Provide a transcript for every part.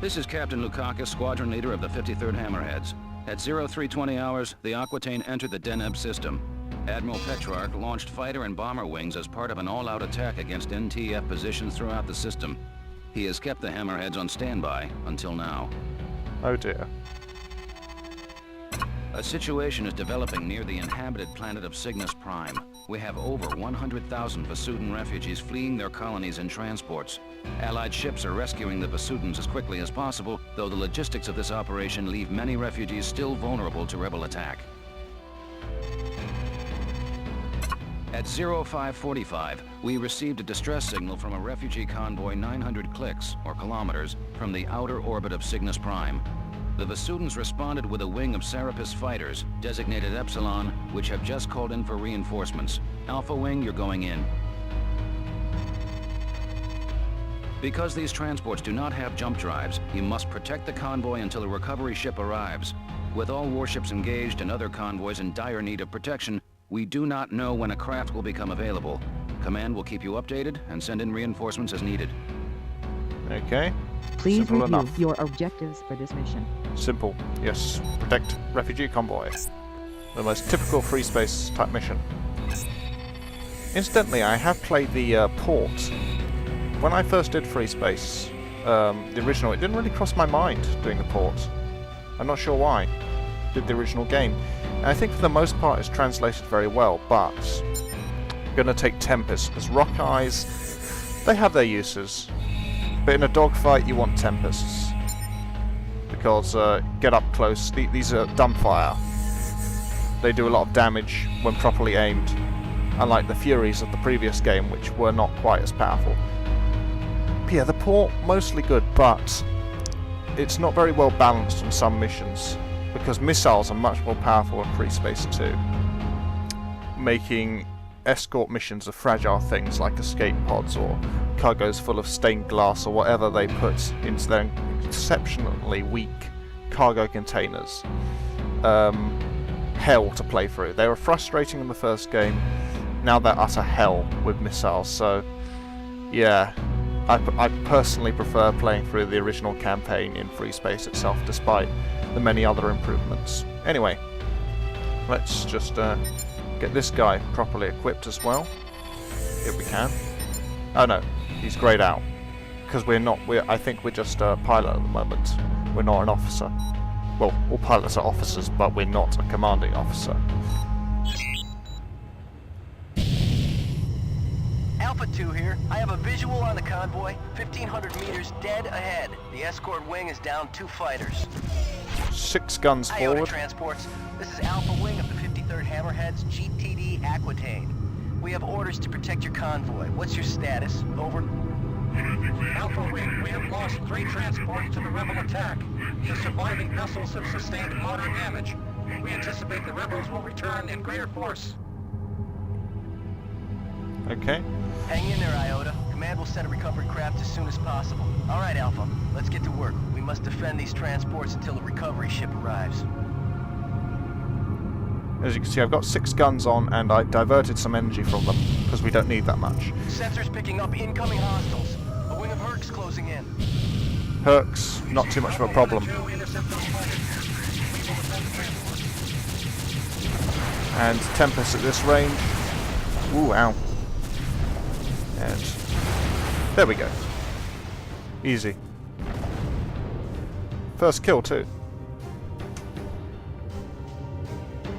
This is Captain Lukakis, squadron leader of the 53rd Hammerheads. At 0320 hours, the Aquitaine entered the Deneb system. Admiral Petrarch launched fighter and bomber wings as part of an all-out attack against NTF positions throughout the system. He has kept the Hammerheads on standby until now. Oh dear. A situation is developing near the inhabited planet of Cygnus Prime. We have over 100,000 Vasudan refugees fleeing their colonies in transports. Allied ships are rescuing the Vasudans as quickly as possible, though the logistics of this operation leave many refugees still vulnerable to rebel attack. At 0545, we received a distress signal from a refugee convoy 900 clicks, or kilometers, from the outer orbit of Cygnus Prime. The Vasudans responded with a wing of Serapis fighters, designated Epsilon, which have just called in for reinforcements. Alpha Wing, you're going in. Because these transports do not have jump drives, you must protect the convoy until a recovery ship arrives. With all warships engaged and other convoys in dire need of protection, we do not know when a craft will become available. Command will keep you updated and send in reinforcements as needed. Okay. Please Simple review enough. your objectives for this mission. Simple. Yes. Protect refugee convoy. The most typical FreeSpace type mission. Incidentally, I have played the port. When I first did FreeSpace, the original, it didn't really cross my mind doing the port. I'm not sure why. Did the original game. And I think for the most part it's translated very well, but I'm going to take Tempest, because Rock Eyes, they have their uses. But in a dogfight you want Tempests. Because get up close, these are dumbfire. They do a lot of damage when properly aimed, unlike the Furies of the previous game, which were not quite as powerful. But yeah, the port, mostly good, but it's not very well balanced on some missions, because missiles are much more powerful in FreeSpace 2, making escort missions of fragile things like escape pods or cargoes full of stained glass or whatever they put into their exceptionally weak cargo containers. Hell to play through. They were frustrating in the first game, now they're utter hell with missiles, so yeah, I personally prefer playing through the original campaign in FreeSpace itself, despite the many other improvements. Anyway, let's just get this guy properly equipped as well, if we can. Oh no, he's greyed out, because I think we're just a pilot at the moment. We're not an officer. Well, all pilots are officers, but we're not a commanding officer. Alpha 2 here. I have a visual on the convoy, 1,500 meters dead ahead. The escort wing is down 2 fighters. 6 guns Iota forward. transports. This is Alpha Wing of the 53rd Hammerheads, GTD Aquitaine. We have orders to protect your convoy. What's your status? Over. Alpha Wing, we have lost 3 transports to the rebel attack. The surviving vessels have sustained moderate damage. We anticipate the rebels will return in greater force. Okay. Hang in there, Iota. Command will send a recovery craft as soon as possible. All right, Alpha. Let's get to work. We must defend these transports until a recovery ship arrives. As you can see, I've got 6 guns on, and I diverted some energy from them, because we don't need that much. Sensors picking up incoming hostiles. A wing of Hercs closing in. Hercs, not too much of a problem. And Tempest at this range. Ooh, ow. And there we go. Easy. First kill too.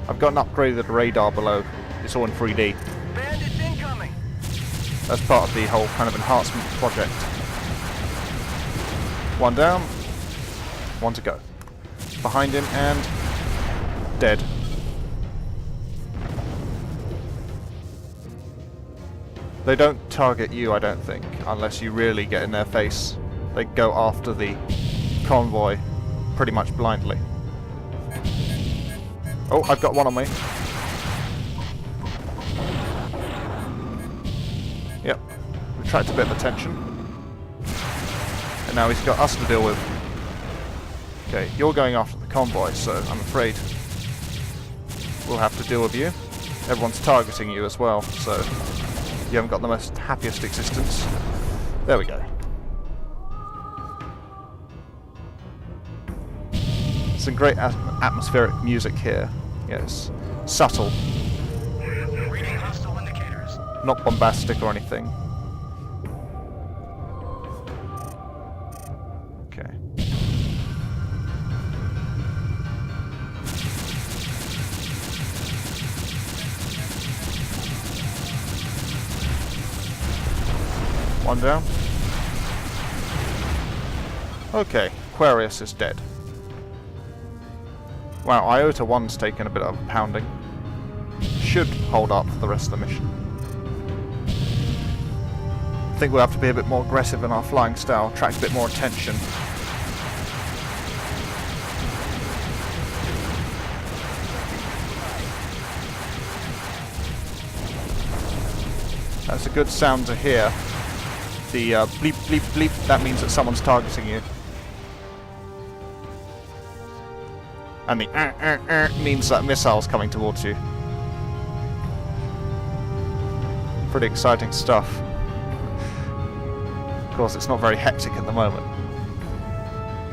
I've got an upgraded radar below. It's all in 3D. Bandits incoming. That's part of the whole kind of enhancement project. 1 down. 1 to go. Behind him and dead. They don't target you, I don't think, unless you really get in their face. They go after the convoy pretty much blindly. Oh, I've got one on me. Yep. Retract a bit of attention. And now he's got us to deal with. Okay, you're going after the convoy, so I'm afraid we'll have to deal with you. Everyone's targeting you as well, so you haven't got the most happiest existence. There we go. Some great atmospheric music here. Yes, subtle, Reading hostile indicators. not bombastic or anything. Okay. One down. Okay, Aquarius is dead. Wow, Iota 1's taken a bit of a pounding. Should hold up for the rest of the mission. I think we'll have to be a bit more aggressive in our flying style, attract a bit more attention. That's a good sound to hear. The bleep bleep bleep, that means that someone's targeting you. And the means that a missile's coming towards you. Pretty exciting stuff. Of course, it's not very hectic at the moment.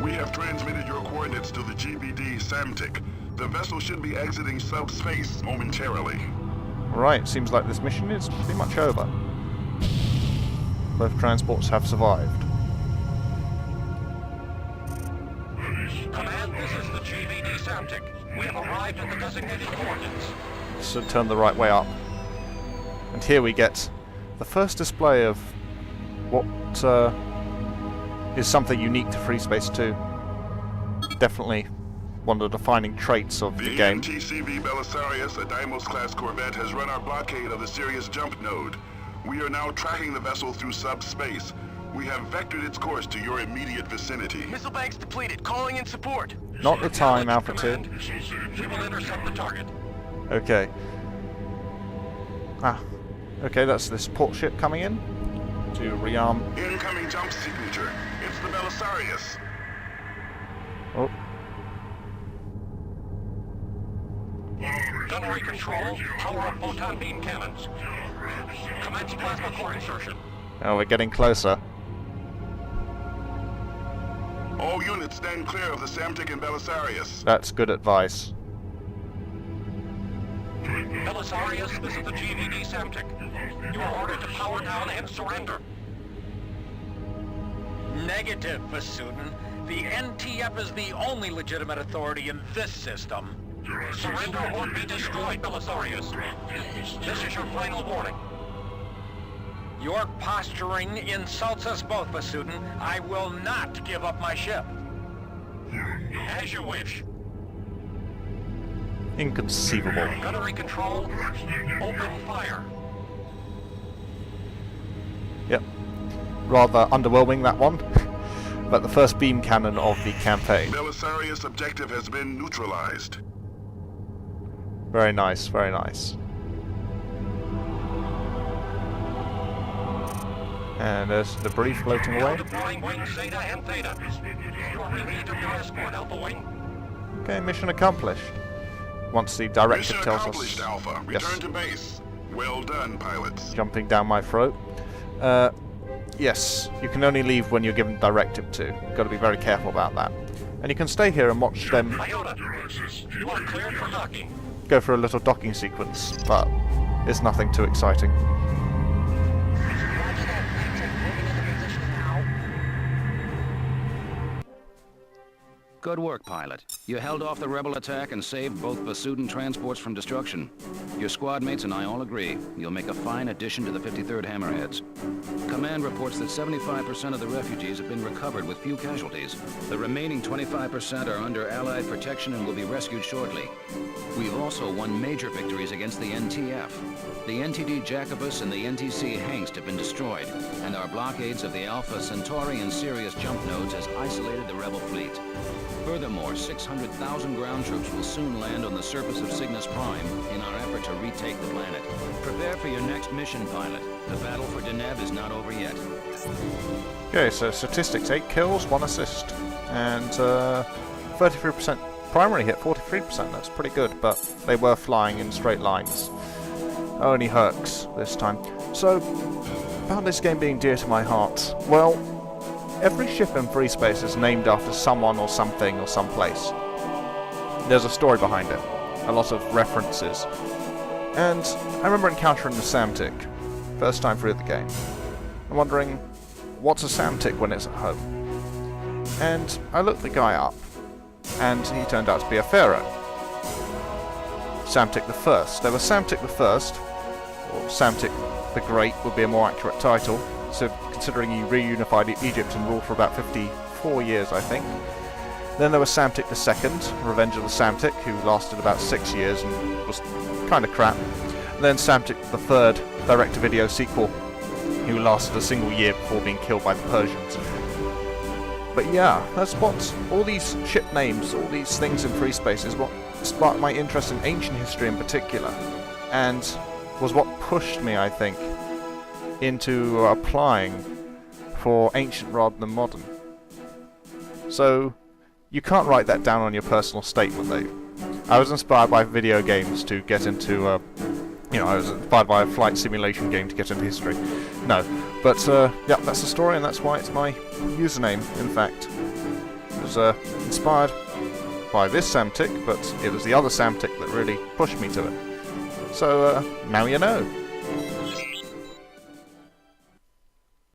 We have transmitted your coordinates to the GBD Samtic. The vessel should be exiting subspace momentarily. Right, seems like this mission is pretty much over. Both transports have survived. Command, this is the GVD Samtic. We have arrived at the designated coordinates. So turn the right way up. And here we get the first display of what is something unique to FreeSpace 2. Definitely one of the defining traits of the game. MTCV Belisarius, a Deimos-class corvette, has run our blockade of the Sirius jump node. We are now tracking the vessel through subspace. We have vectored its course to your immediate vicinity. Missile banks depleted. Calling in support. Not the time, Alpha 2. Command, we will intercept the target. Okay. Ah. Okay, that's the support ship coming in to rearm. Incoming jump signature. It's the Belisarius. Oh. Gunnery control, power up photon beam cannons. Commence plasma core insertion. Oh, we're getting closer. All units stand clear of the Samtic and Belisarius. That's good advice. Belisarius, this is the GVD Samtic. You are ordered to power down and surrender. Negative, Vasudin. The NTF is the only legitimate authority in this system. Surrender or be destroyed, Belisarius. This is your final warning. Your posturing insults us both, Vasudin. I will not give up my ship. As you wish. Inconceivable. Gunnery control, open fire. Yep. Rather underwhelming, that one. But the first beam cannon of the campaign. Belisarius objective has been neutralized. Very nice, very nice. And there's debris floating Now away. deploying wings Zeta and Theta. You are relieved of your escort, Alpha Wing. Okay, mission accomplished. Once the directive Mission tells accomplished, us. Alpha. Yes. Return to base. Well done, pilots. Jumping down my throat. Yes, you can only leave when you're given directive to. You've got to be very careful about that. And you can stay here and watch them Iota, you are cleared for docking. go for a little docking sequence, but it's nothing too exciting. Good work, pilot. You held off the rebel attack and saved both Vasudin transports from destruction. Your squad mates and I all agree you'll make a fine addition to the 53rd Hammerheads. Command reports that 75% of the refugees have been recovered with few casualties. The remaining 25% are under Allied protection and will be rescued shortly. We've also won major victories against the NTF. The NTD Jacobus and the NTC Hengst have been destroyed, and our blockades of the Alpha Centauri and Sirius jump nodes has isolated the rebel fleet. Furthermore, 600,000 ground troops will soon land on the surface of Cygnus Prime in our effort to retake the planet. Prepare for your next mission, pilot. The battle for Deneb is not over yet. Okay, so statistics: 8 kills, 1 assist, and 33% primary hit, 43%. That's pretty good, but they were flying in straight lines. Only Hercs this time. So, about this game being dear to my heart. Well, every ship in FreeSpace is named after someone or something or someplace. there's a story behind it, a lot of references. And I remember encountering the Samtic, first time through the game, and wondering, what's a Samtic when it's at home? And I looked the guy up, and he turned out to be a pharaoh. Samtic the First. There was Samtic the First, or Samtic the Great would be a more accurate title, so considering he reunified Egypt and ruled for about 54 years, I think. Then there was Samtic the Second, Revenge of the Samtic, who lasted about 6 years and was kind of crap. And then Samtic the Third, direct-to-video sequel, who lasted a single year before being killed by the Persians. But yeah, that's what all these ship names, all these things in FreeSpace is what sparked my interest in ancient history in particular, and was what pushed me, I think, into applying for ancient rather than modern. So, you can't write that down on your personal statement though. I was inspired by video games to get into, I was inspired by a flight simulation game to get into history. No, but yeah, that's the story and that's why it's my username, in fact. It was inspired by this Samtic, but it was the other Samtic that really pushed me to it. So, now you know.